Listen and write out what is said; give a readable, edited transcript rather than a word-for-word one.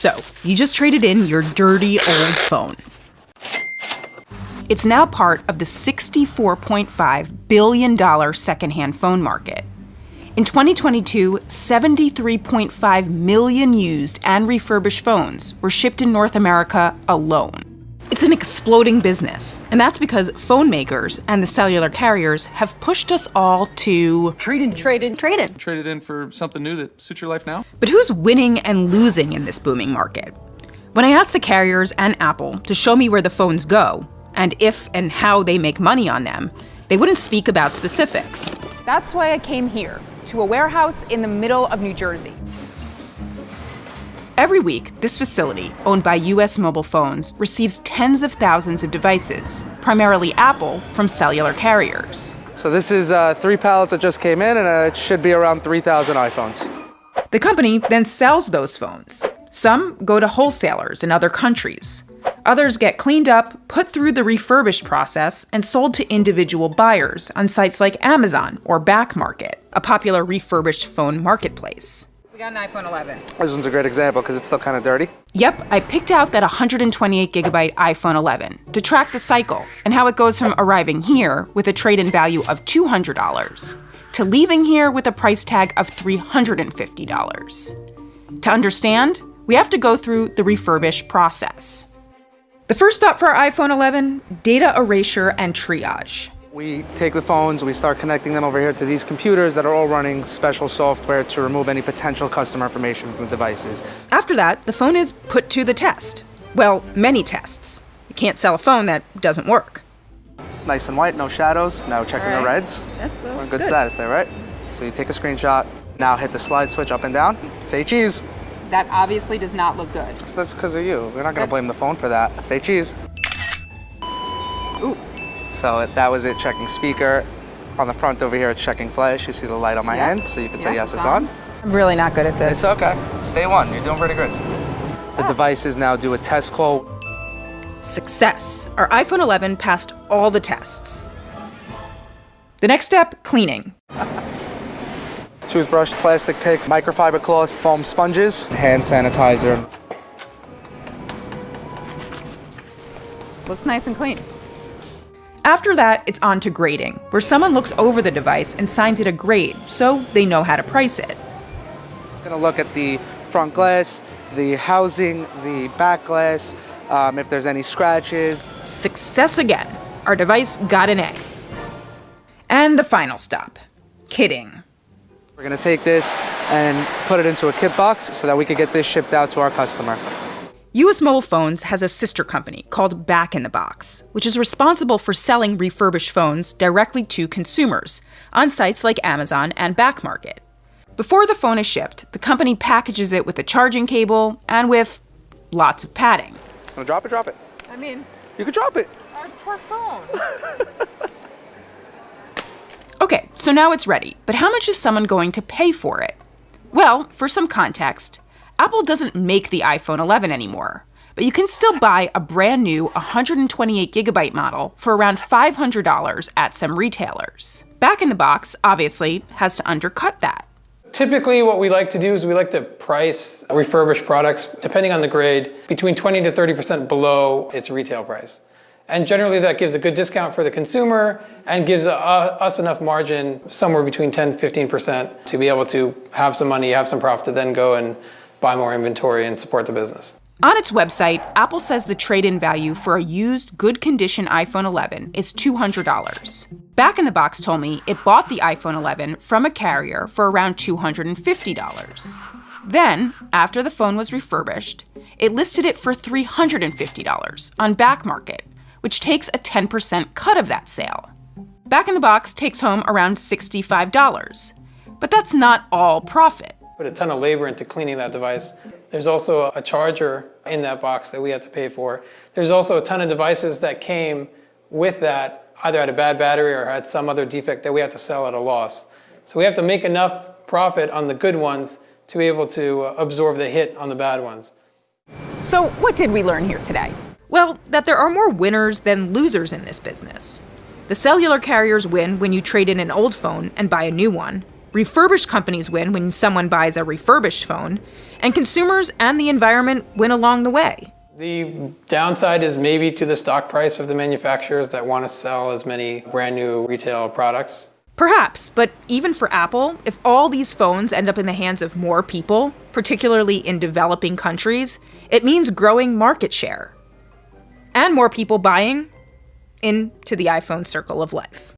So, you just traded in your dirty old phone. It's now part of the $64.5 billion secondhand phone market. In 2022, 73.5 million used and refurbished phones were shipped in North America alone. It's an exploding business, and that's because phone makers and the cellular carriers have pushed us all to Trade it in for something new that suits your life now. But who's winning and losing in this booming market? When I asked the carriers and Apple to show me where the phones go, and if and how they make money on them, they wouldn't speak about specifics. That's why I came here, to a warehouse in the middle of New Jersey. Every week, this facility, owned by US Mobile Phones, receives tens of thousands of devices, primarily Apple, from cellular carriers. So this is 3 pallets that just came in, and it should be around 3,000 iPhones. The company then sells those phones. Some go to wholesalers in other countries. Others get cleaned up, put through the refurbished process, and sold to individual buyers on sites like Amazon or Back Market, a popular refurbished phone marketplace. We got an iPhone 11. This one's a great example because it's still kind of dirty. Yep, I picked out that 128 gigabyte iPhone 11 to track the cycle and how it goes from arriving here with a trade-in value of $200 to leaving here with a price tag of $350. To understand, we have to go through the refurbish process. The first stop for our iPhone 11, data erasure and triage. We take the phones, we start connecting them over here to these computers that are all running special software to remove any potential customer information from the devices. After that, the phone is put to the test. Well, many tests. You can't sell a phone that doesn't work. Nice and white, no shadows. Now checking the reds. We're in good status there, right? So you take a screenshot, now hit the slide switch up and down. Say cheese. That obviously does not look good. So that's because of you. We're not going to blame the phone for that. Say cheese. Ooh. So that was it, checking speaker. On the front over here, it's checking flash. You see the light on my hand, so you can say yes, it's on. I'm really not good at this. It's okay. It's day one. You're doing pretty good. The devices now do a test call. Success. Our iPhone 11 passed all the tests. The next step, cleaning. Toothbrush, plastic picks, microfiber cloths, foam sponges, hand sanitizer. Looks nice and clean. After that, it's on to grading, where someone looks over the device and signs it a grade so they know how to price it. It's going to look at the front glass, the housing, the back glass, if there's any scratches. Success again. Our device got an A. And the final stop, kitting. We're going to take this and put it into a kit box so that we could get this shipped out to our customer. US Mobile Phones has a sister company called Back in the Box, which is responsible for selling refurbished phones directly to consumers on sites like Amazon and Back Market. Before the phone is shipped, the company packages it with a charging cable and with lots of padding. Want to drop it? Drop it. I mean, you could drop it. Our poor phone. Okay, so now it's ready, but how much is someone going to pay for it? Well, for some context, Apple doesn't make the iPhone 11 anymore, but you can still buy a brand new 128 gigabyte model for around $500 at some retailers. Back in the Box, obviously, has to undercut that. Typically, what we like to do is we like to price refurbished products, depending on the grade, between 20 to 30% below its retail price. And generally that gives a good discount for the consumer and gives us enough margin, somewhere between 10 to 15%, to be able to have some money, have some profit to then go and buy more inventory and support the business. On its website, Apple says the trade-in value for a used, good-condition iPhone 11 is $200. Back in the Box told me it bought the iPhone 11 from a carrier for around $250. Then, after the phone was refurbished, it listed it for $350 on Back Market, which takes a 10% cut of that sale. Back in the Box takes home around $65. But that's not all profit. Put a ton of labor into cleaning that device. There's also a charger in that box that we had to pay for. There's also a ton of devices that came with that, either had a bad battery or had some other defect that we had to sell at a loss. So we have to make enough profit on the good ones to be able to absorb the hit on the bad ones. So what did we learn here today? Well, that there are more winners than losers in this business. The cellular carriers win when you trade in an old phone and buy a new one. Refurbished companies win when someone buys a refurbished phone, and consumers and the environment win along the way. The downside is maybe to the stock price of the manufacturers that want to sell as many brand new retail products. Perhaps, but even for Apple, if all these phones end up in the hands of more people, particularly in developing countries, it means growing market share. And more people buying into the iPhone circle of life.